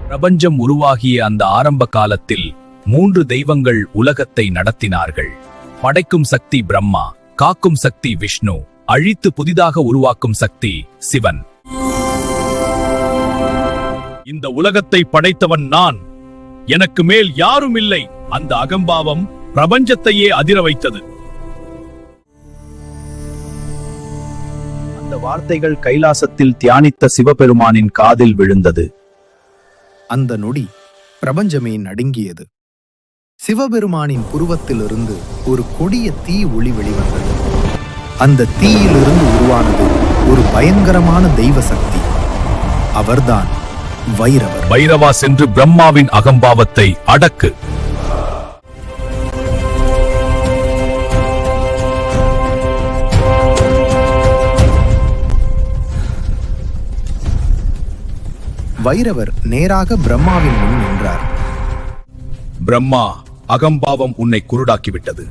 பிரபஞ்சம் உருவாகிய அந்த ஆரம்ப காலத்தில் 3 தெய்வங்கள் உலகத்தை நடத்தினார்கள். படைக்கும் சக்தி பிரம்மா, காக்கும் சக்தி விஷ்ணு, அழித்து புதிதாக உருவாக்கும் சக்தி சிவன். இந்த உலகத்தை படைத்தவன் நான், எனக்கு மேல் யாரும் இல்லை. அந்த அகம்பாவம் பிரபஞ்சத்தையே அதிர வைத்தது. அந்த வார்த்தைகள் கைலாசத்தில் தியானித்த சிவபெருமானின் காதில் விழுந்தது. அந்த நொடி பிரபஞ்சமே நடுங்கியது. சிவபெருமானின் புருவத்திலிருந்து ஒரு கொடிய தீ ஒளி வெளிவந்தது. அந்த தீயிலிருந்து உருவானது ஒரு பயங்கரமான தெய்வ சக்தி. அவர்தான் வைரவர். பைரவா, சென்று பிரம்மாவின் அகம்பாவத்தை அடக்கு. வைரவர் நேராக பிரம்மாவின் முன் நின்றார். பிரம்மா, அகம்பாவம் உன்னை குருடாக்கிவிட்டது.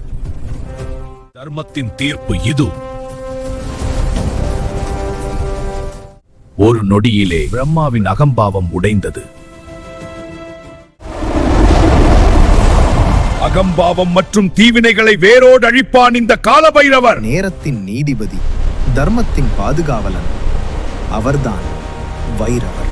தர்மத்தின் தீர்ப்பு இது. ஒரு நொடியிலே பிரம்மாவின் அகம்பாவம் உடைந்தது. அகம்பாவம் மற்றும் தீவினைகளை வேரோடு அழிப்பான் இந்த காலபைரவர். நேரத்தின் நீதிபதி, தர்மத்தின் பாதுகாவலன், அவர்தான் வைரவர்.